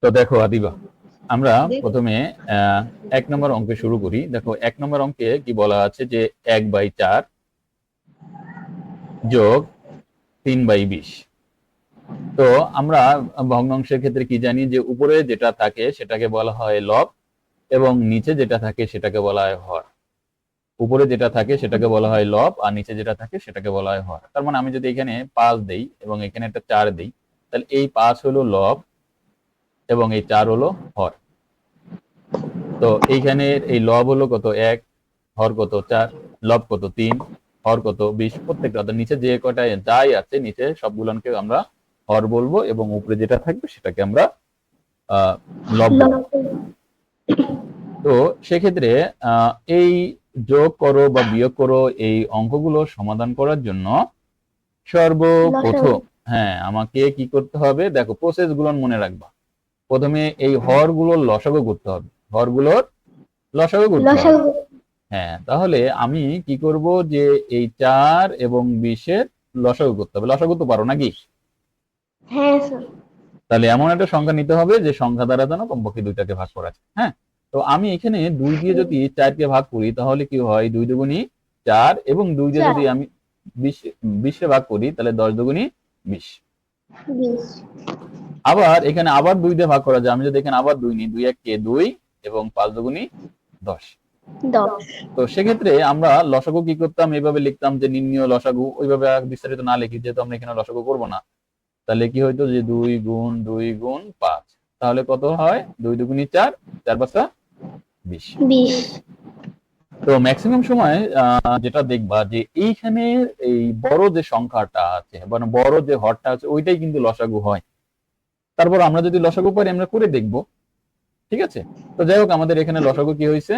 তো দেখো আদিবা, আমরা প্রথমে 1 নম্বর অঙ্কে শুরু করি। দেখো 1 নম্বর অঙ্কে কি বলা আছে যে 1/4 যোগ 3/20। তো আমরা ভগ্নাংশের ক্ষেত্রে কি জানি যে উপরে যেটা থাকে সেটাকে বলা হয় লব এবং নিচে যেটা থাকে সেটাকে বলা হয় হর। উপরে যেটা থাকে সেটাকে বলা হয় লব আর নিচে যেটা থাকে সেটাকে বলা হয় হর। তার মানে আমি যদি এখানে 5 দেই এবং এখানে একটা 4 দেই, তাহলে এই 5 হলো লব এবং এই 4 হলো হর। তো এইখানে এই লব হলো কত 1, হর কত 4, লব কত 3, হর কত 20। প্রত্যেকটা অর্থাৎ নিচে যে কটা যাই আছে নিচে সবগুলোকে আমরা হর বলবো এবং উপরে যেটা থাকবে সেটাকে আমরা লব বলবো। তো সেক্ষেত্রে এই যোগ করো বা বিয়োগ করো এই অঙ্কগুলো সমাধান করার জন্য সর্বপ্রথম আমাকে কি করতে হবে, দেখো প্রসেস গুলো মনে রাখবা। প্রথমে এই হর গুলোর লসাগু করতে হবে, হর গুলোর লসাগু করতে হবে। তাহলে আমি কি করব যে এই 4 এবং 20-এর লসাগু করতে হবে। লসাগু তো পারো নাকি? হ্যাঁ স্যার। তাহলে এমন একটা সংখ্যা নিতে হবে যে সংখ্যা দ্বারা যেন কমপক্ষে 2টাকে ভাগ করা যায়। হ্যাঁ, তো আমি এখানে 2 দিয়ে যদি 4কে ভাগ করি তাহলে কি হয়, 2 দুগুণী 4 এবং 2 দিয়ে যদি আমি 20 ভাগ করি তাহলে 10 দুগুণী 20। আবার এখানে আবার 2 দিয়ে ভাগ করা যায়। আমি যদি এখানে আবার 2 নিই, 2 1 কে 2 এবং 5 দুগুণী 10। তো সেক্ষেত্রে আমরা লসাগু কি করতাম, এইভাবে লিখতাম যে নির্ণয় লসাগু। ওইভাবে বিস্তারিত না লিখি, যেহেতু আমরা এখানে লসাগু করব না। তাহলে কি হইতো যে 2 গুণ 2 গুণ 5, তাহলে কত হয় 2 দুগুণী 4, 4 5 20। তো ম্যাক্সিমাম সময় যেটা দেখবা যে এইখানে এই বড় যে সংখ্যাটা আছে মানে বড় যে হরটা আছে ওইটাই কিন্তু লসাগু হয়। তারপর আমরা যদি লসাগু পারি আমরা করে দেখব, ঠিক আছে? তো যাই হোক, আমাদের এখানে লসাগু কি হয়েছে,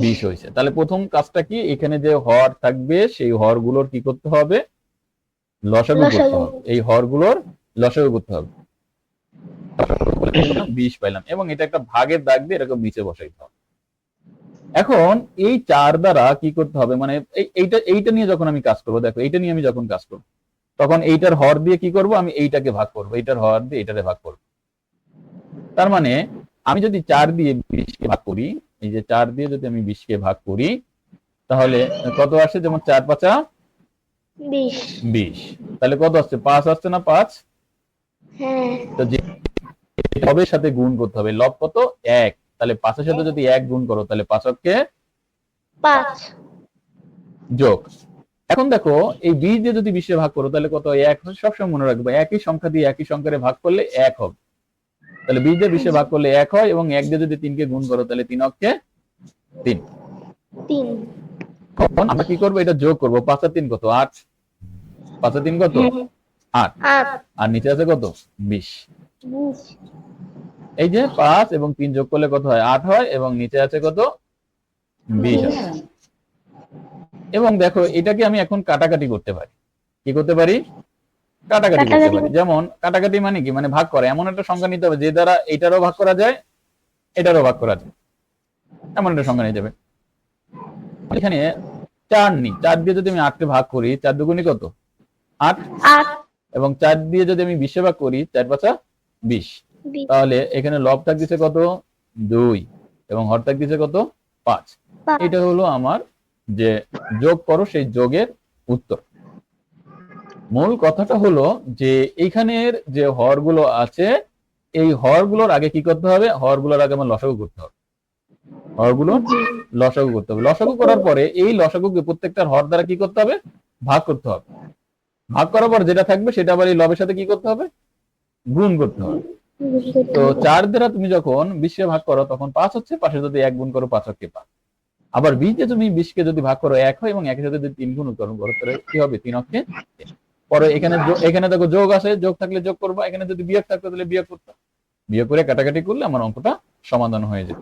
20 হয়েছে। তাহলে প্রথম কাজটা কি, এখানে যে হর থাকবে সেই হরগুলোর কি করতে হবে, লসাগু করতে হবে। এই হরগুলোর লসাগু করতে হবে। 20 পাইলাম এবং এটা একটা ভাগের দাগ দিয়ে এরকম নিচে বসাইতে হবে। এখন এই 4 দ্বারা কি করতে হবে, মানে এইটা নিয়ে যখন আমি কাজ করবো, দেখো এইটা নিয়ে আমি যখন কাজ করবো তখন এইটার হর দিয়ে কি করব, আমি এইটাকে ভাগ করব, এইটার হর দিয়ে এইটারে ভাগ করব। তার মানে আমি যদি 4 দিয়ে 20-কে ভাগ করি, এই যে 4 দিয়ে যদি আমি 20-কে ভাগ করি তাহলে কত আসে, যেমন 4 5 20, তাহলে কত আসছে, 5 আসছে না 5? তো যে লবের সাথে গুণ করতে হবে, লব কত 1, তাহলে 5-এর সাথে যদি 1 গুণ করো তাহলে 5-কে 5 যোগ। এখন দেখো এই 20 দিয়ে যদি 20-এ ভাগ করো তাহলে কত, 1 হয়। সবসময় মনে রাখবে একই সংখ্যা দিয়ে একই সংখ্যারে ভাগ করলে 1 হবে। তাহলে 20 দিয়ে 20-এ ভাগ করলে 1 হয় এবং 1 দিয়ে যদি 3-কে গুণ করো তাহলে 3-কে 3। এখন আমরা কি করব, এটা যোগ করব। 5 আর 3 কত, 8। 5 আর 3 কত, 8। আর নিচে আছে কত, 20। এই যে 5 এবং 3 যোগ করলে কত হয়, 8 হয় এবং নিচে আছে কত, 20 আছে। এবং দেখো এটাকে আমি এখন কাটাকাটি করতে পারি। কি করতে পারি, কাটাকাটি করতে পারি। যেমন কাটাকাটি মানে কি, মানে ভাগ করা। এমন একটা সংখ্যা নিতে হবে যে দ্বারা এটারও ভাগ করা যায় এটারও ভাগ করা যায়, এমন একটা সংখ্যা নিতে হবে। এখানে 4 নি, 4 দিয়ে যদি আমি 8-কে ভাগ করি, 4 দুগুণী কত, 8। এবং 4 দিয়ে যদি আমি 20-এ ভাগ করি, 4 5 20। তাহলে এখানে লব থাকতেছে কত, 2 এবং হর থাকতেছে কত, 5। এটা হলো আমার যে যোগ করো সেই যোগের উত্তর। মূল কথাটা হলো যে এইখানের যে হরগুলো আছে এই হরগুলোর আগে কি করতে হবে, হরগুলোর আগে আমার লসাগু করতে হবে। হরগুলো লসাগু করতে হবে। লসাগু করার পরে এই লসাগুকে প্রত্যেকটার হর দ্বারা কি করতে হবে, ভাগ করতে হবে। ভাগ করার পর যেটা থাকবে সেটা আবার এই লবের সাথে কি করতে হবে, গুণ করতে হবে। তো 4 দ্বারা তুমি যখন 20-কে ভাগ করো তখন 5 হচ্ছে, 5-এ যদি 1 গুণ করো 5-কে 5। আবার 20 দিয়ে তুমি 20-কে যদি ভাগ করো 1 হয় এবং 1-এর সাথে যদি 3 গুণ করো তাহলে কি হবে, 3-কে 3। পরে এখানে দেখো যোগ আছে, যোগ থাকলে যোগ করবা, এখানে যদি বিয়োগ থাকতো তাহলে বিয়োগ করতে, বিয়োগ করে কাটাকাটি করলে আমার অঙ্কটা সমাধান হয়ে যেত।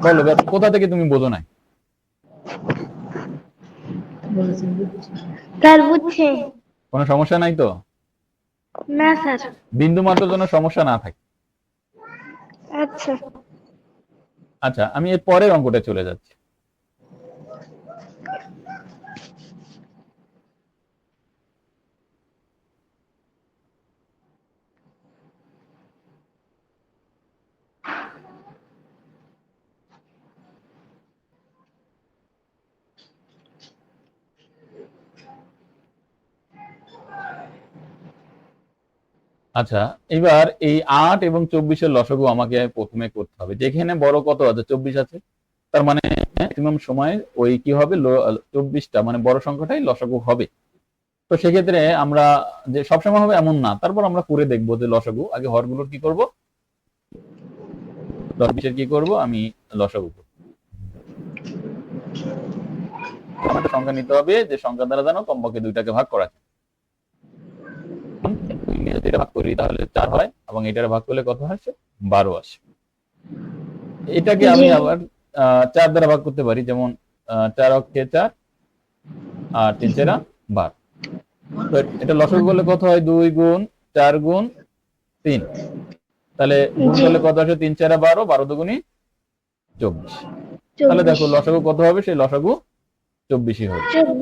বলো কোথা থেকে তুমি বোঝো নাই? কোনো সমস্যা নাই তো? না স্যার। বিন্দু মাত্র যেন সমস্যা না থাকে। আচ্ছা। আচ্ছা, আমি এর পরের অঙ্কটা চলে যাচ্ছি। আচ্ছা, এবার এই 8 এবং 24-এর লসাগু আমাকে প্রথমে করতে হবে। যেখানে বড় কত আছে? 24 আছে। তার মানে ম্যাক্সিমাম সময় ওই কি হবে? 24টা মানে বড় সংখ্যাটাই লসাগু হবে। তো সেক্ষেত্রে আমরা যে সবসময় হবে এমন না, তারপর আমরা করে দেখবো যে লসাগু আগে হরগুলোর কি করব, 10-20-এর কি করব, আমি লসাগু করব। একটা সংখ্যা নিতে হবে যে সংখ্যা দ্বারা জানো কমপক্ষে দুইটাকে ভাগ করা যায়। যদি এটা ভাগ করি তাহলে 4 হয় এবং এটার ভাগ করলে কত আসে? 12 আসে। এটাকে আমি জি আবার 4 দ্বারা ভাগ করতে পারি, যেমন 4 অক্ষে 4 আর 3 4 12। তো এটা লসাগু করলে কত হয়? 2 গুণ 4 গুণ 3, তাহলে গুণ জি করলে কত আসে? 3 4 12, 12 দুগুণী 24। তাহলে 24 দেখো লসাগু কত হবে? সেই লসাগু 24ই হবে। 24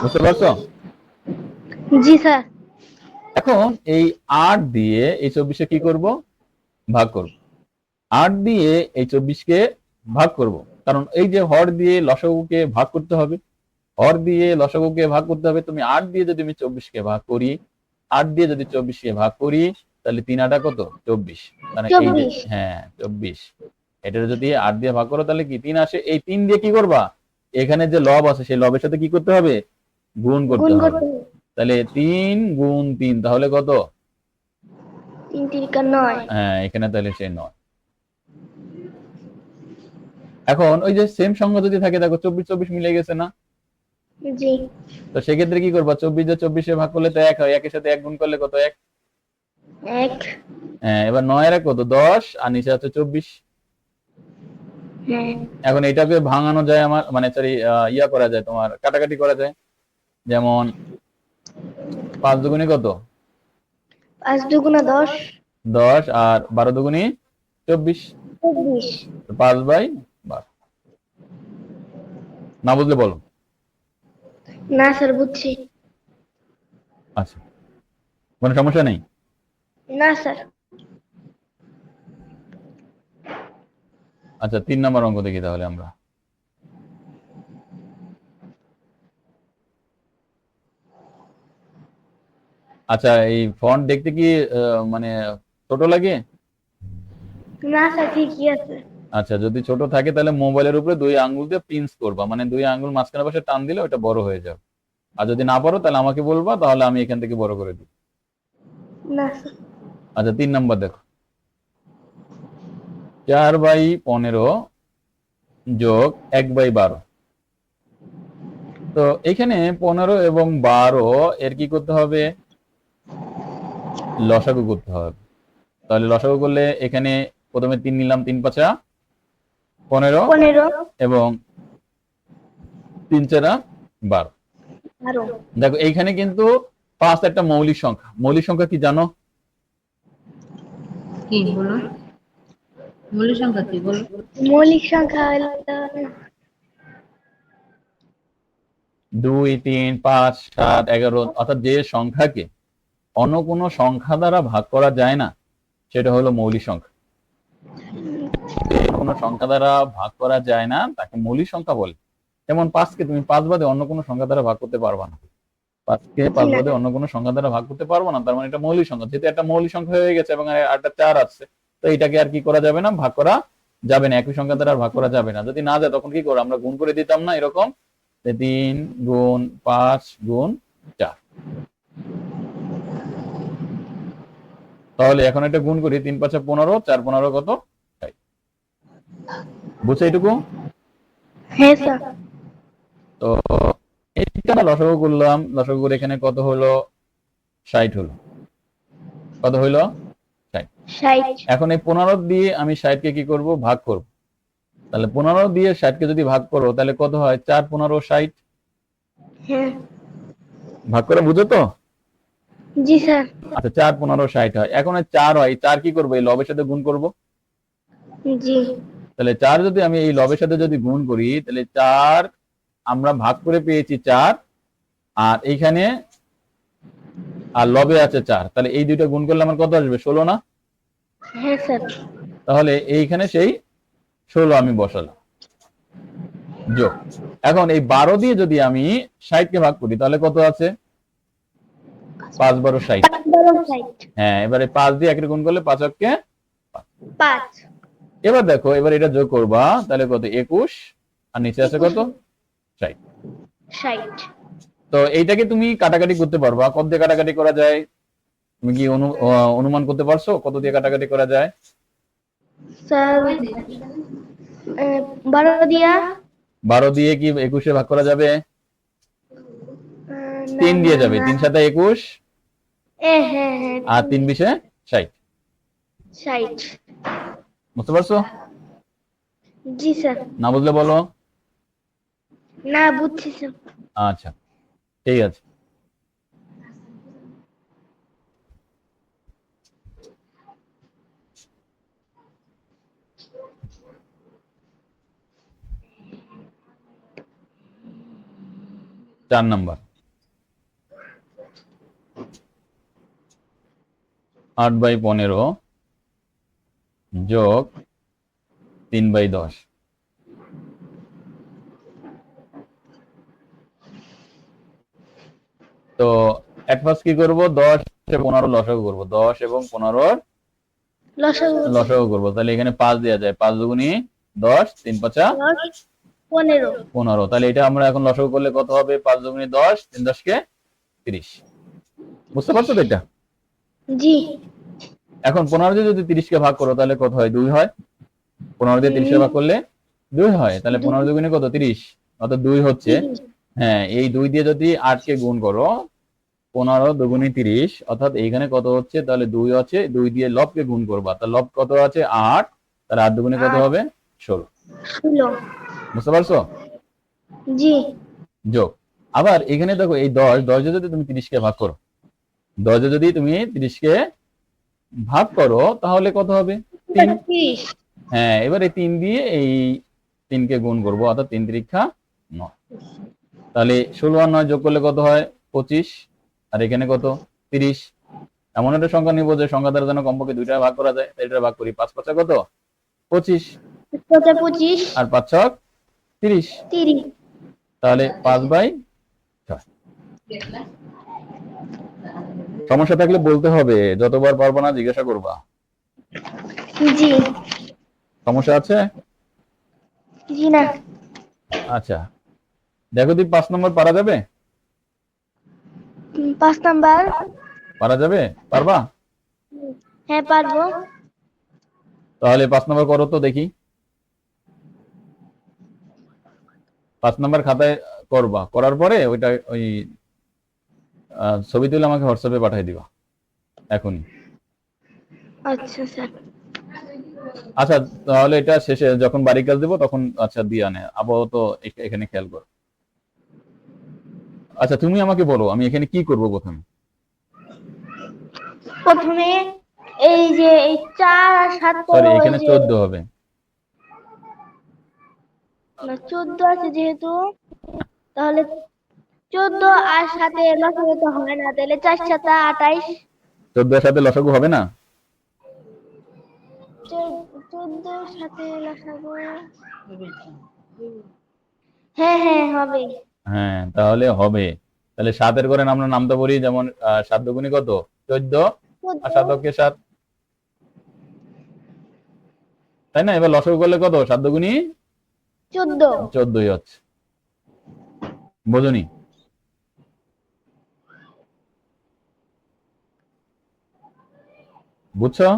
বুঝতে পারছো? জি স্যার এখন এই 8 দিয়ে এই 24-এ কি করব? ভাগ করব। 8 দিয়ে এই 24-কে ভাগ করব, কারণ এই যে হর দিয়ে লসাগুকে ভাগ করতে হবে, হর দিয়ে লসাগুকে ভাগ করতে হবে। তুমি 8 দিয়ে যদি আমি 24-কে ভাগ করি, 8 দিয়ে যদি 24-কে ভাগ করি, তাহলে 3 8 কত? 24। মানে এই যে 24 হ্যাঁ 24, এটা যদি 8 দিয়ে ভাগ করো তাহলে কি 3 আসে। এই 3 দিয়ে কি করবা? এখানে যে লব আছে সেই লবের সাথে কি করতে হবে? গুণ করতে গুণ হবে। করতে হবে। তাহলে 3 গুণ 3 তাহলে কত? 3 তিরিকা 9 হ্যাঁ, এখানে তাহলে সে 9। এখন ওই যে সেম সংখ্যা যদি থাকে, দেখো 24 24 মিলে গেছে না? জি তো সেক্ষেত্রে কি করবা? 24 দিয়ে 24-এ ভাগ করলে তো 1 হয়, 1 এর সাথে 1 গুণ করলে কত? 1। 1 হ্যাঁ, এবার 9 এর কত? 10 আর নিচে আছে 24। হ্যাঁ এখন এটাকে ভাঙানো যায়, আমার মানে সরি ইয়া করা যায়, তোমার কাটাকাটি করা যায়। যেমন 5 দুগুণী কত? 5 দুগুণা 10 10 আর 12 দুগুণী 24। 24 তো 5/12। না বুঝলে বলো। না স্যার বুঝছি আচ্ছা, কোনো সমস্যা নেই। না স্যার আচ্ছা, 3 নম্বর অঙ্ক দেখি তাহলে আমরা। আচ্ছা, এই ফন্ট দেখতে কি মানে ছোট লাগে? না স্যার ঠিকই আছে আচ্ছা, যদি ছোট থাকে তাহলে মোবাইলের উপরে 2 আঙ্গুল দিয়ে পিঞ্চ করবা, মানে 2 আঙ্গুল মাঝখানে বসে টান দিলে ওটা বড় হয়ে যাবে। আর যদি না পারো তাহলে আমাকে বলবা, তাহলে আমি এখান থেকে বড় করে দিই। না স্যার আচ্ছা, 3 নম্বর দেখো, 4/15 যোগ 1/12। তো এখানে 15 এবং 12 এর কি করতে হবে? লসাগু করতে হবে। তাহলে লসাগু করলে এখানে প্রথমে 3 নিলাম, 3 5 15 15 এবং 3 4 12। আরো দেখো এইখানে কিন্তু 5 একটা মৌলিক সংখ্যা। মৌলিক সংখ্যা কি জানো? কি বলো? মৌলিক সংখ্যা কি বলো? মৌলিক সংখ্যা হলো 2 3 5 7 11, অর্থাৎ যে সংখ্যাকে অন্য কোনো সংখ্যা দ্বারা ভাগ করা যায় না সেটা হলো মৌলিক সংখ্যা। কোনো সংখ্যা দ্বারা ভাগ করা যায় না তাকে মৌলিক সংখ্যা বলে। যেমন 5-কে তুমি 5 বাদে অন্য কোনো সংখ্যা দ্বারা ভাগ করতে পারবা না। 5-কে 5 না। বাদে অন্য কোনো সংখ্যা দ্বারা ভাগ করতে পারবো না, তার মানে এটা মৌলিক সংখ্যা। যেহেতু একটা মৌলিক সংখ্যা হয়ে গেছে এবং একটা 4 আছে, তো এটাকে আর কি করা যাবে না? ভাগ করা যাবে না, একই সংখ্যা দ্বারা আর ভাগ করা যাবে না। যদি না যায় তখন কি করব? আমরা গুণ করে দিতাম না এরকম, 3 গুণ 5 গুণ 4। তাহলে এখন এটা গুণ করি, 3 5 15, 4 15 কত? 60। বুঝছো এইটুকু? হ্যাঁ স্যার তো এটা লসাগু করলাম, লসাগু করে এখানে কত হলো? 60 হলো। কত হইলো? 60। 60 এখন এই 15 দিয়ে আমি 60-কে কি করব? ভাগ করব। তাহলে 15 দিয়ে 60-কে যদি ভাগ করো তাহলে কত হয়? 4 15 60। হ্যাঁ ভাগ করে বুঝো তো? জি স্যার আচ্ছা, 4 15 60 হয়। এখন 4 হয়, 4 কি করবো? এই লবের সাথে গুণ করব। জি তাহলে 4 যদি আমি এই লবের সাথে যদি গুণ করি, তাহলে 4 আমরা ভাগ করে পেয়েছি 4, আর এইখানে আর লবে আছে 4, তাহলে এই দুইটা গুণ করলে আমার কত আসবে? 16 না? হ্যাঁ স্যার তাহলে এইখানে সেই 16 আমি বসালাম, যোগ। এখন এই 12 দিয়ে যদি আমি 60-কে ভাগ করি তাহলে কত আছে? 5 12 60। 5 12 60। হ্যাঁ, এবারে 5 দিয়ে 1 গুণ করলে 5 অক্ষে 5 এবার দেখো, এবার এটা যোগ করবা, তাহলে কত 21 আর নিচে আছে কত 60। 60। তো এইটাকে তুমি কাটাকাটি করতে পারবা, কত দিয়ে কাটাকাটি করা যায়? তুমি কি অনুমান করতে পারছো কত দিয়ে কাটাকাটি করা যায়? স্যার 12 দিয়া 12 দিয়ে কি 21 ভাগ করা যাবে? না 3 দিয়ে না যাবে, না 3 7 21 হ্যাঁ হ্যাঁ আর 3 20 60। 60। বুঝতে পারছো? জি স্যার। না বুঝলে বলো। না বুঝছি স্যার। আচ্ছা, ঠিক আছে। চার নাম্বার, 8/15 যোগ 3/10। তো এট ফার্স্ট কি করব, 10 15 লসাগু করব, 10 এবং 15 লসাগু লসাগু করব। তাহলে এখানে 5 দেওয়া যায়, 5 দুগুনি 10, 3 5 10 15। 15। তাহলে এটা আমরা এখন লসাগু করলে কত হবে? 5 দুগুনি 10, 3 10 কে 30। বুঝতে পারছো তো এটা? জি। এখন 15 দিয়ে যদি 30 কে ভাগ করো তাহলে কত হয়? 2 হয়। 15 দিয়ে 30 কে ভাগ করলে 2 হয়। তাহলে 15 দুগুনি কত? 30, অর্থাৎ 2 হচ্ছে। হ্যাঁ, এই 2 দিয়ে যদি 8 কে গুণ করো, 15 দুগুনি 30, অর্থাৎ এইখানে কত হচ্ছে? তাহলে 2 আছে, 2 দিয়ে লবকে গুণ করবা, তাহলে লব কত আছে? 8। তাহলে 8 দুগুনি কত হবে? 16। 16। বুঝতে পারছো? জি। যোগ। আবার এখানে দেখো, এই 10 দিয়ে যদি তুমি 30 কে ভাগ করো, 10 দিয়ে যদি তুমি 30 কে ভাগ করো তাহলে কত হবে? 3। 30। হ্যাঁ, এবার এই 3 দিয়ে এই 3 কে গুণ করবো, অর্থাৎ 3 3 9। তাহলে 16 আর 9 যোগ করলে কত হয়? 25। আর এখানে কত? 30। এমন একটা সংখ্যা নিব যে সংখ্যা দ্বারা যেন কমপক্ষে 2টা ভাগ করা যায়, তাই এটা ভাগ করি। 5 5 কত? 25। 25 আর 5 6 30। 30। তাহলে 5/6। সমস্যা থাকলে বলতে হবে, যতবার পারবো না জিজ্ঞাসা করবা। জি। সমস্যা আছে? জি না। আচ্ছা, দেখো তুই 5 নম্বর পারা যাবে? 5 নাম্বার। পারা যাবে? পারবা? হ্যাঁ পারবো। তাহলে 5 নম্বর করো তো দেখি। 5 নম্বর খাতায় করবা, করার পরে ওইটা ওই ছবি তুলে আমাকে হোয়াটসঅ্যাপে পাঠিয়ে দিবা এখনই। আচ্ছা স্যার। আচ্ছা, তাহলে এটা শেষে যখন বাড়ি কাজ দেবো তখন আচ্ছা দিয়ে আনে, আপাতত এখানে খেয়াল করো। আচ্ছা, তুমি আমাকে বলো আমি এখানে কি করব প্রথমে? প্রথমে এই যে এই 4 আর 7 সরি, করো, এই এখানে যে 14 হবে। না 14 আছে যেহেতু, তাহলে 14 আর 7 লসাগু তো হয় না, তাহলে 4 7 28। 14 এর সাথে লসাগু হবে না? 14 সাথে লসাগু, হ্যাঁ হ্যাঁ হবে। হ্যাঁ, তাহলে হবে। তাহলে 7 এর ঘরে আমরা নামতে পারি, যেমন 7 দুগুনি কত? 14 আর 7 অক্ষে 7, তাই না? এবার লসাগু করলে কত? 7 দুগুনি 14। 14ই হচ্ছে। বোঝনি? বুঝছো?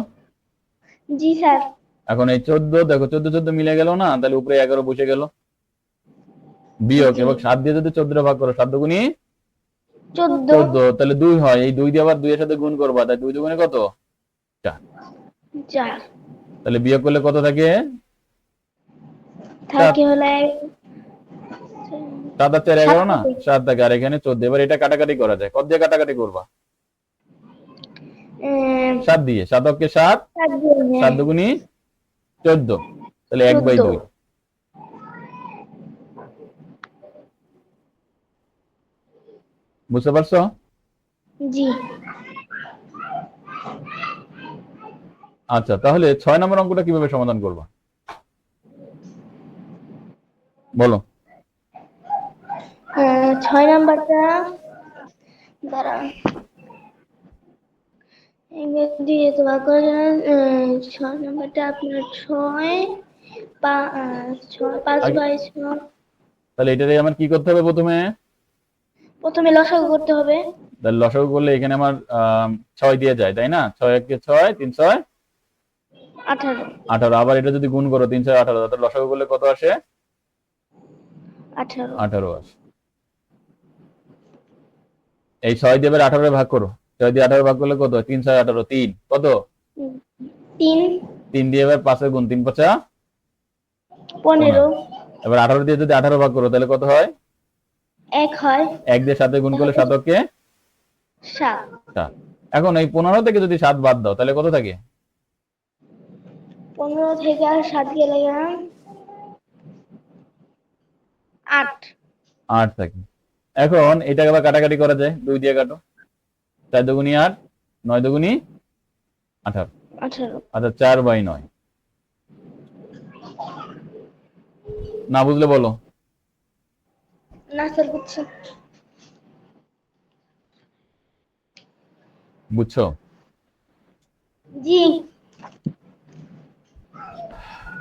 জি স্যার। এখন এই 14 দেখো, 14 14 মিলে গেল না? তাহলে উপরে 11 বসে গেল। বিয়োগ, এবং 7 দিয়ে যদি 14 ভাগ করো, 7 দুগুনি 14। 14, তাহলে 2 হয়। এই 2 দিয়ে আবার 2 এর সাথে গুণ করবা, তাই 2 দুগুণে কত? 4। 4 তাহলে বিয়োগ করলে কত থাকে? থাকে হলে 7 আর 4 11 না? 7 থাকে, আর এখানে 14। এবার এটা কাটাকাটি করা যায়, কত দিয়ে কাটাকাটি করবা? 7 দিয়ে। 7 অক্ষে 7, 7 দুগুনি 14, তাহলে 1/2। বুঝতে পারছো? জি। আচ্ছা, তাহলে 6 নম্বর অঙ্কটা কিভাবে সমাধান করবা বলো? 6 নাম্বারটা দাঁড়ান, দিয়ে তো ভাগ করা যায় না। 6 নাম্বারটা আপনার 6 5 আগে বাই 6। তাহলে এটারে আমার কি করতে হবে প্রথমে? প্রথমে লসাগু করতে হবে। তাহলে লসাগু করলে এখানে আমার 6 দিয়ে যায়, তাই না? 6 একে 6, 3 6 18 18। আবার এটা যদি গুণ করো 3 6 18, তাহলে লসাগু করলে কত আসে? 18 18 আসে। এই 6 দিয়ে এবার 18 ভাগ করো। 6 দিয়ে 18 ভাগ করলে কত হয়? 3 6 18, 3 কত? 3 3 দিয়ে এবার 5 এর গুণ, 3 5 15। 15 এবার 18 দিয়ে যদি 18 ভাগ করো তাহলে কত হয়? 1 হয়। 1 দিয়ে 7 গুণ করলে 7 কে 7। 7। এখন এই 15 থেকে যদি 7 বাদ দাও তাহলে কত থাকে? 15 থেকে আর 7 গেলে 8। 8 থাকে। এখন এটাকে আবার কাটাকাটি করা যায়, 2 দিয়ে কাটো। 4 দুগুনি 8, 9 দুগুনি 18। 18 আচ্ছা 4 বাই 9। না বুঝলে বলো। না স্যার বুঝছি। বুঝছো? জি।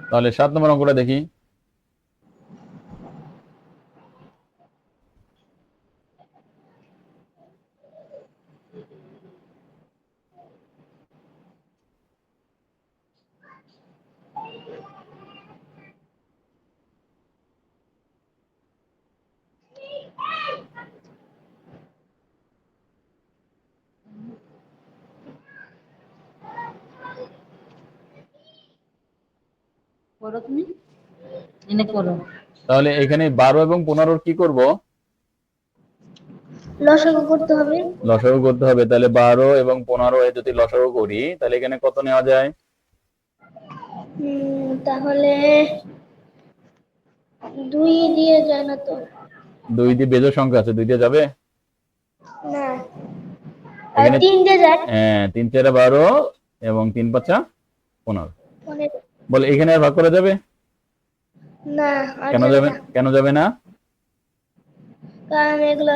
তাহলে 7 নম্বর অঙ্কটা দেখি। করো তুমি, এনে করো। তাহলে এখানে 12 এবং 15 কি করব? লসাগু করতে হবে। লসাগু করতে হবে। তাহলে 12 এবং 15 এ যদি লসাগু করি তাহলে এখানে কত নেওয়া যায়? তাহলে 2 দিয়ে যায় না তো? 2 দিয়ে বেজোড় সংখ্যা আছে, 2 দিয়ে যাবে? না, এখানে 3 দিয়ে যায়। 3 4 12 এবং 3 5 15। 15 বলে এখানে আর ভাগ করা যাবে? না, আর কেন যাবে যাবে, না। কেন যাবে না? কারণ এগুলো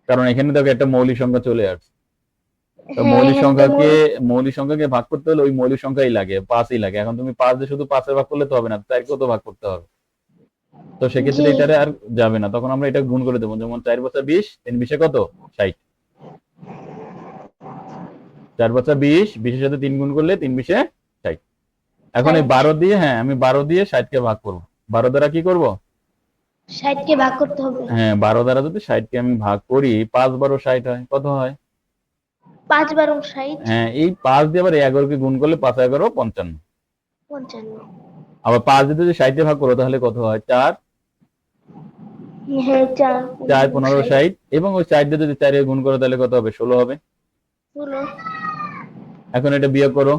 কারণ এখানে দেখো একটা মৌলিক সংখ্যা চলে আসছে। তো হ্যাঁ, এখানে তো মৌলিক সংখ্যাকে ভাগ করতে হলে ওই মৌলিক সংখ্যাই লাগে, 5ই লাগে। এখন তুমি 5 দিয়ে শুধু 5 এ ভাগ করলে তো হবে না, 4 কেও তো ভাগ করতে হবে। তো সেক্ষেত্রে জি। এটারে আর যাবে না, তখন আমরা এটা গুণ করে দেবো। যেমন 4 5 20, 3 20 কত? 60। 4 5 20, 20 এর সাথে 3 গুণ করলে 3 20 60। এখন এই 12 দিয়ে, আমি 12 দিয়ে 60 কে ভাগ করব। 12 দ্বারা কি করব? 60 কে ভাগ করতে হবে। 12 দ্বারা যদি 60 কে আমি ভাগ করি, 5 12 60 হয়। কত হয়? 5 12 60 এই 5 দিয়ে আবার 11 কে গুণ করলে 5 11 55। 55। আবার 5 দিয়ে যদি 60 কে ভাগ করো তাহলে কত হয়? 4 হ্যাঁ, 4 4 15 60। এবং ওই 4 দিয়ে যদি 4 এ গুণ করো তাহলে কত হবে? 16 হবে। হলো। এখন এটা বিয়োগ করো,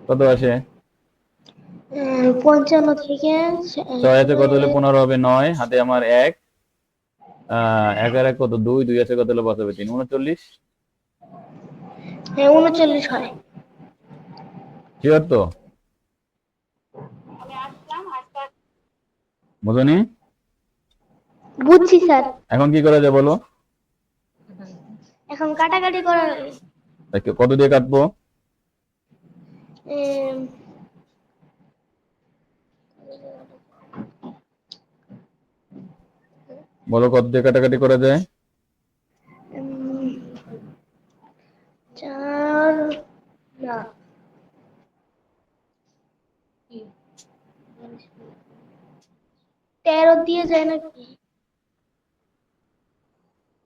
কত আসে? 55 থেকে 6 আছে কত হলে 15 হবে? 9, হাতে আমার 1, 1 আর 1 কত? 2, 2 আছে কত হলে বসাবে? 3, 39। হ্যাঁ, 39 হয়। শিওর তো? বুঝনি? বুঝছি স্যার। এখন কি করা যায় বলো? এখন কাটাকাটি করা লাগে। কত দিয়ে কাটবো? এম, বলো কত দিয়ে কাটাকাটি করা যায়? 4 না, 13 দিয়ে যায় নাকি?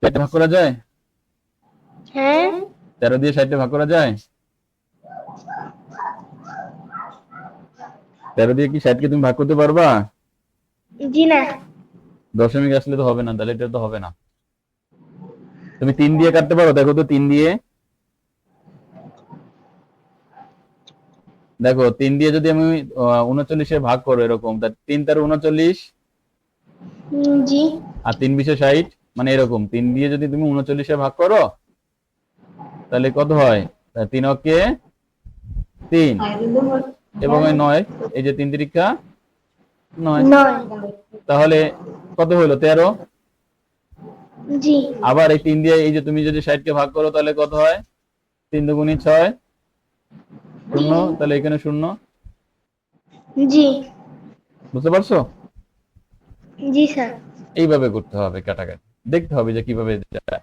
60 ভাগ করা যায়? হ্যাঁ। 13 দিয়ে 60 ভাগ করা যায়? 13 দিয়ে কি 60 কে তুমি ভাগ করতে পারবা? জি না। দশমিক আসলে তো হবে না, তাহলে এটা তো হবে না। তুমি 3 দিয়ে কাটতে পারো? দেখো তো 3 দিয়ে। দেখো 3 দিয়ে যদি আমি 39 এ ভাগ করো এরকম, তা 3 তার 39 জি। আর 3 20 60, মানে এরকম 3 দিয়ে যদি তুমি 39 এ ভাগ করো তাহলে কত হয়? 3 অকে 3 এবং ওই 9, এই যে 3 তিরিকা 9, 9। তাহলে কত হলো? 13। জি আবার এই 3 দিয়ে এই যে তুমি যদি 60 কে ভাগ করো তাহলে কত হয়? 3 দুগুণী 6, শূন্য, তাহলে এখানে শূন্য। জি বুঝতে পারছো? জি স্যার। এইভাবে করতে হবে কাটাকাটি, দেখতে হবে যে কিভাবে যায়।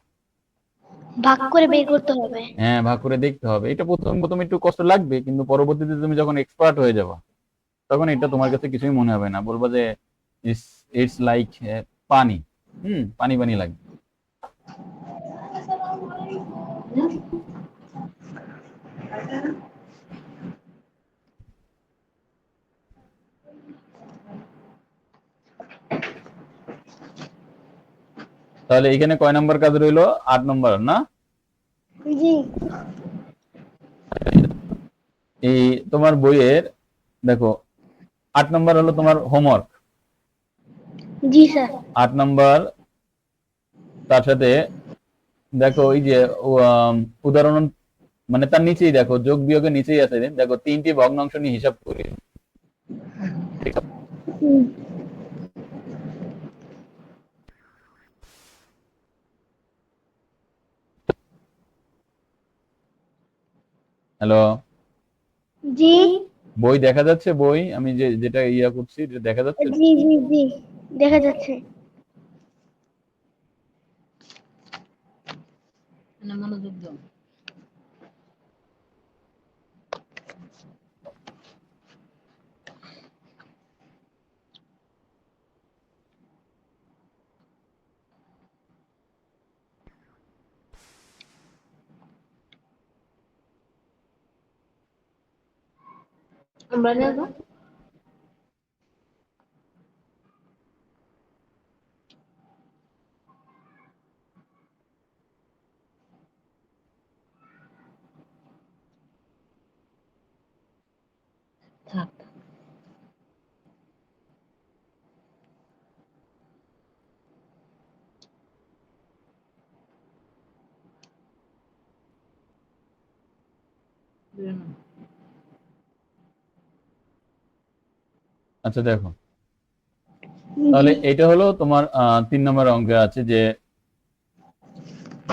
ভাগ করে বের করতে হবে। হ্যাঁ, ভাগ করে দেখতে হবে। এটা প্রথম প্রথম একটু কষ্ট লাগবে, কিন্তু পরবর্তীতে তুমি যখন এক্সপার্ট হয়ে যাবে তখন এটা তোমার কাছে কিছুই মনে হবে না, বলবো যে ইটস ইটস লাইক পানি। পানি পানি লাগবে। তাহলে এখানে কয় নাম্বার কাজ রইলো? 8 নম্বর না? জি এই তোমার বইয়ের দেখো 8 নম্বর হলো তোমার হোমওয়ার্ক। জি স্যার। 8 নম্বর, তার সাথে দেখো এই যে উদাহরণ, মানে তার নিচেই দেখো যোগ বিয়োগের নিচেই আছে, দেখো 3টি ভগ্নাংশ নিয়ে হিসাব করি। হুম, হ্যালো, জি বই দেখা যাচ্ছে? বই আমি যেটা ইয়া করছি দেখা যাচ্ছে? জি জি জি দেখা যাচ্ছে। না, মনোযোগ দাও। আমরা না তো থাক। বেরো না। আচ্ছা দেখো, তাহলে জি এটা হলো তোমার 3 নম্বর অঙ্কে আছে যে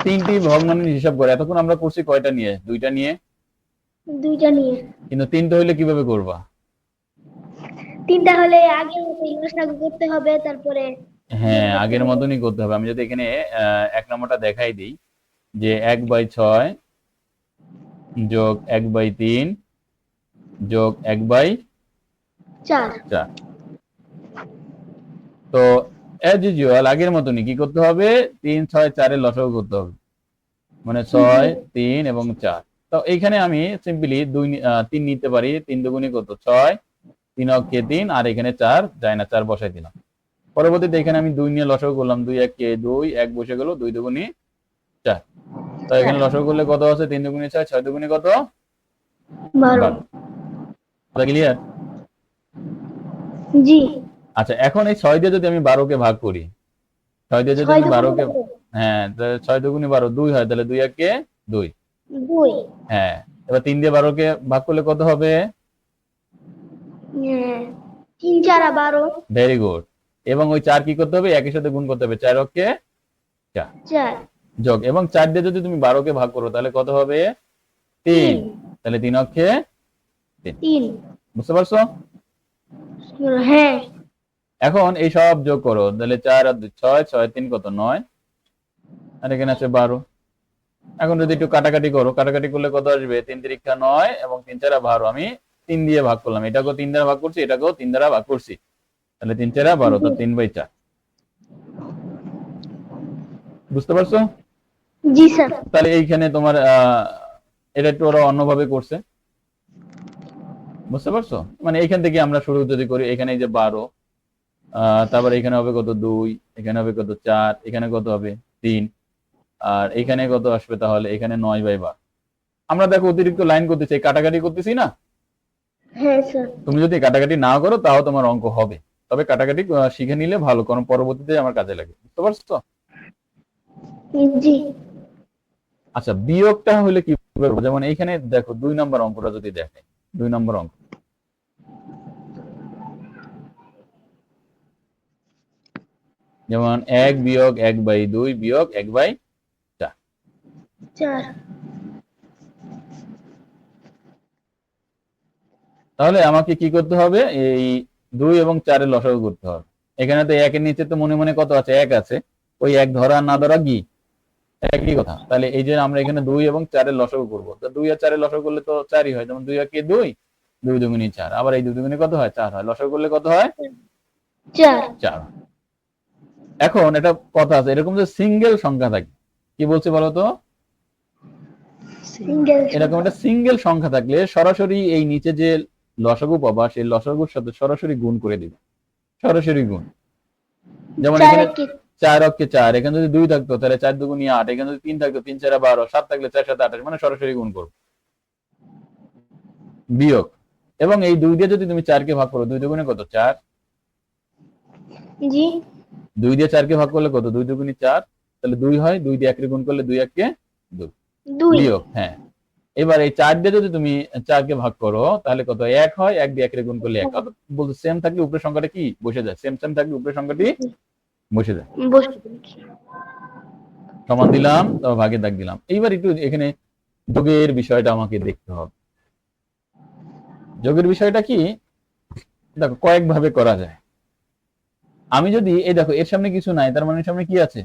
3টি ভগ্নাংশ হিসাব করে। এতক্ষণ আমরা করছি কয়টা নিয়ে? 2টা নিয়ে। দুইটা নিয়ে। কিন্তু 3টা হইলে কিভাবে করবা? তিনটা হলে আগে মতো লসাগু করতে হবে, তারপরে যোগ হ্যাঁ, করতে আগের হবে। মতনই করতে হবে। আমি যদি এখানে 1 নম্বরটা দেখাই দিই, যে 1/6 যোগ 1/3 যোগ 4 1/4। তো অ্যাজ ইউজুয়াল আগের মতনই কি করতে হবে? 3, 6, 4 এর লসাগু করতে হবে, মানে 6, 3 এবং 4। তো এইখানে আমি সিম্পলি 3 নিতে পারি। 3 দুগুণী কত? 6, 3 অক্ষে 3, আর এখানে 4 যায় না, 4 বসাই দিলাম। পরবর্তীতে এখানে আমি 2 নিয়ে লসাগু করলাম, 2 1 2, 1 বসে গেল, 2 দুগুণী 4। তো এখানে লসাগু করলে কত আছে? 3 দুগুণী 6, 6 দুগুণী কত? 12। 12। ক্লিয়ার? জি আচ্ছা, এখন এই 6 দিয়ে যদি আমি 12 কে ভাগ করি, 6 দিয়ে যদি 6 আমি 12 কে, কত? হ্যাঁ, তাহলে 6 দুগুণী 12, 2 হয়, তাহলে 2 1 2। 2। হ্যাঁ, এবার 3 দিয়ে 12 কে ভাগ করলে কত হবে? 3 4 12। Very good. এবং ওই 4 কি করতে হবে? একই সাথে গুণ করতে হবে, 4 অক্ষে 4 4 যোগ, এবং 4 দিয়ে যদি তুমি 12 কে ভাগ করো তাহলে কত হবে? 3। 3 তাহলে 3 অক্ষে 3। 3। বুঝতে পারছো? হ্যাঁ এখন এই সব যোগ করো, তাহলে 4 আর 2 6, 6 3 কত? 9, আর এখানে আছে 12। এখন যদি একটু কাটাকাটি করো, কাটাকাটি করলে কত আসবে? 3 3 9 এবং 3 4 12। আমি 3 দিয়ে ভাগ করলাম, এটাকেও 3 দ্বারা ভাগ করছি, এটাকেও 3 দ্বারা ভাগ করছি, তাহলে 3 4 12, তা 3/4। বুঝতে পারছো? জি স্যার। তাহলে এইখানে তোমার এটা একটু ওরা অন্যভাবে করছে। বুঝতে পারছো? মানে এইখান থেকে আমরা শুরু যদি করি, এখানে এই যে 12, তারপর এখানে হবে কত? 2, এখানে হবে কত? 4, এখানে কত হবে? 3, আর এখানে কত আসবে? তাহলে এখানে 9/12। আমরা দেখো অতিরিক্ত লাইন করতেছি, কাটাকাটি করতেছি না? হ্যাঁ স্যার। তুমি যদি কাটাকাটি না করো তাও তোমার অঙ্ক হবে, তবে কাটাকাটি শিখে নিলে ভালো, কারণ পরবর্তীতে আমার কাজে লাগে। বুঝতে পারছো? জি আচ্ছা, বিয়োগটা হলে কি করবো? যেমন এইখানে দেখো 2 নম্বর অঙ্কটা যদি দেখে, 2 নম্বর অঙ্ক, যেমন 1-1/2 বিয়োগ 1/4। 4। তাহলে আমাকে কি করতে হবে, এই 2 এবং 4 এর লসাগু করতে হবে। এখানে তো 1 এর নিচে তো মনে মনে কত আছে, 1 আছে, ওই 1 ধরা আর না ধরা কি একই কথা। তাহলে এই যে আমরা এখানে 2 এবং 4 এর লসাগু করবো, তো 2 আর 4 এর লসাগু করলে তো 4ই হয়, যেমন 2 আর 2, 2 দুগুণে 4, আবার এই 2 দুগুণে কত হয়, 4 হয়, লসাগু করলে কত হয়, 4। 4। এখন এটা কথা আছে, এরকম যে সিঙ্গেল সংখ্যা থাকে, কি বলছে বলো তো, সিঙ্গেল। এরকম একটা সিঙ্গেল সংখ্যা থাকলে সরাসরি এই নিচে যে লসাগু পাবা সেই লসাগুর সাথে সরাসরি গুণ করে দিবে, সরাসরি গুণ। যেমন 4 এখানে কে 4 অক্ষে 4, এখানে যদি 2 থাকতো তাহলে 4 দুগুণে 8, এখানে যদি 3 থাকতো 3 4 12, 7 থাকলে 4 7 28, মানে সরাসরি গুণ করবো। বিয়োগ, এবং এই 2 দিয়ে যদি তুমি 4 কে ভাগ করো, 2 দুগুণে কত, 4, জি 2 দিয়ে 4 কে ভাগ করলে কত, 2 দুগুণে 4, তাহলে 2 হয়, 2 দিয়ে 1 কে গুণ করলে 2 1 কে 2, 2। বিয়োগ। হ্যাঁ, এবার এই 4 দিয়ে যদি তুমি 4 কে ভাগ করো তাহলে কত, 1 হয়, 1 দিয়ে 1 কে গুণ করলে 1, অর্থাৎ বলতে সেম থাকলে উপরের সংখ্যাটা কি বসে যায়, সেম সেম থাকলে উপরের সংখ্যাটি বসে যায়। বসে। সমান দিলাম, তারপর ভাগের দাগ দিলাম। এইবার একটু এখানে যোগের বিষয়টা আমাকে দেখতে হবে। যোগের বিষয়টা কি, দেখো কয়েক ভাবে করা যায়। আমি যদি এই দেখো এর সামনে কিছু নাই, তার মানে এর সামনে কি আছে,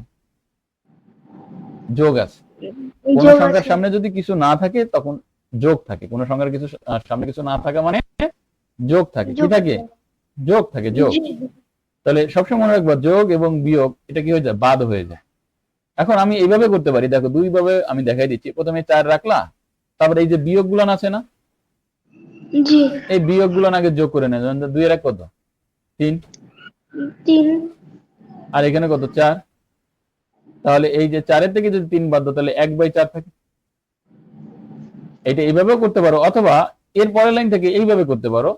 যোগ আছে। কোন যোগ সংখ্যার আছে। সামনে যদি কিছু না থাকে তখন যোগ থাকে, কোন সংখ্যার কিছু সামনে কিছু না থাকা মানে যোগ থাকে, কি যোগ থাকে, যোগ থাকে, যোগ। জি। তাহলে সবসময় মনে রাখবা যোগ এবং বিয়োগ এটা কি হয়ে যায়, বাদ হয়ে যায়। এখন আমি এইভাবে করতে পারি, দেখো দুই ভাবে আমি দেখাই দিচ্ছি। প্রথমে 4 রাখলা, তারপরে এই যে বিয়োগ গুলান আছে না, জি এই বিয়োগ গুলান আগে যোগ করে নেয়। যেমন 2 এর 1 কত, 3, 3। আর এখানে কত, 4। তাহলে এই যে 4 এর থেকে যদি 3 বাদ দাও তাহলে 1/4 থাকে। এটা এইভাবেও করতে পারো, অথবা এর পরের লাইন থেকে এইভাবে করতে পারো,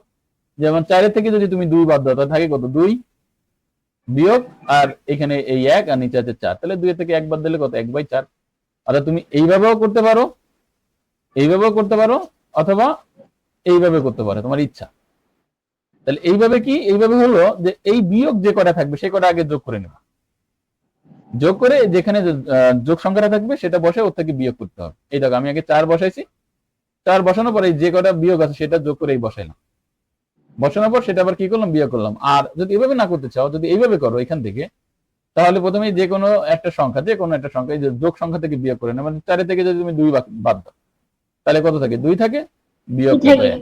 যেমন 4 এর থেকে যদি তুমি 2 বাদ দাও তাহলে থাকে কত, 2 বিয়োগ, আর এখানে এই 1 আর নিচে আছে 4, তাহলে 2 এর থেকে 1 বাদ দিলে কত, 1/4। অর্থাৎ তুমি এইভাবেও করতে পারো, এইভাবেও করতে পারো, অথবা এইভাবে করতে পারো, তোমার ইচ্ছা। তাহলে এইভাবে কি, এইভাবে হলো যে এই বিয়োগ যে কটা থাকবে সে কটা আগে যোগ করে নেবা, যোগ করে যেখানে যোগ সংখ্যাটা থাকবে সেটা বসে ওর থেকে বিয়োগ করতে হবে। এই দেখো আমি আগে 4 বসাইছি, 4 বসানোর পরে যে কটা বিয়োগ আছে সেটা যোগ করে এই বসাইলাম, বসানোর পর সেটা আবার কি করলাম, বিয়োগ করলাম। আর যদি এভাবে না করতে চাও, যদি এইভাবে করো এখান থেকে, তাহলে প্রথমে যে কোনো একটা সংখ্যা, যে কোনো একটা সংখ্যা এই যে যোগ সংখ্যা থেকে বিয়োগ করে নেবে। মানে 4 থেকে যদি তুমি 2 বাদ দাও তাহলে কত থাকে, 2 থাকে, বিয়োগ কত, 1।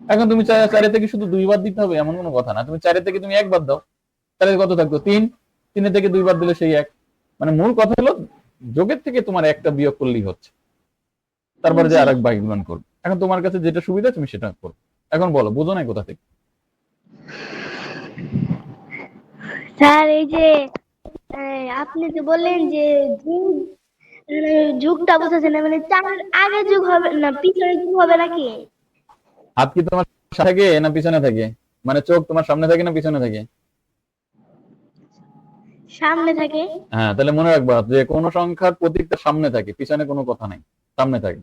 এখন তুমি 4 থেকে শুধু 2 বাদ দিতে হবে এমন কোনো কথা না, তুমি 4 থেকে তুমি 1 বাদ দাও তাহলে কত থাকতো, 3, 3 থেকে 2 বাদ দিলে সেই 1। মানে মূল কথা হলো যোগের থেকে তোমার একটা বিয়োগ করলেই হচ্ছে, তারপরে যে আরেক ভাগগুণ করবে। এখন তোমার কাছে যেটা সুবিধা তুমি সেটা করো। এখন বলো, বুঝো নাই কোথা থেকে? স্যার এই যে আপনি তো বললেন যে যুগ, যুগটা বুঝাচ্ছেন না, মানে 4 আগে যুগ হবে না পিছনে যুগ হবে নাকি? হাত কি তোমার সামনে থাকে না পিছনে থাকে, মানে চোখ তোমার সামনে থাকে না পিছনে থাকে? সামনে থাকে। হ্যাঁ, তাহলে মনে রাখবা যে কোন সংখ্যার প্রতীকটা সামনে থাকে, পিছনে কোনো কথা নাই, সামনে থাকে।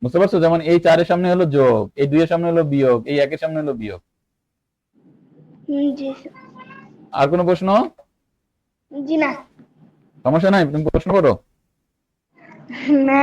বুঝতে পারছো? যেমন এই 4 এর সামনে হলো যোগ, এই 2 এর সামনে হলো বিয়োগ, এই 1 এর সামনে হলো বিয়োগ। জি আর কোনো প্রশ্ন? জি না সমস্যা নাই, তুমি প্রশ্ন করো। না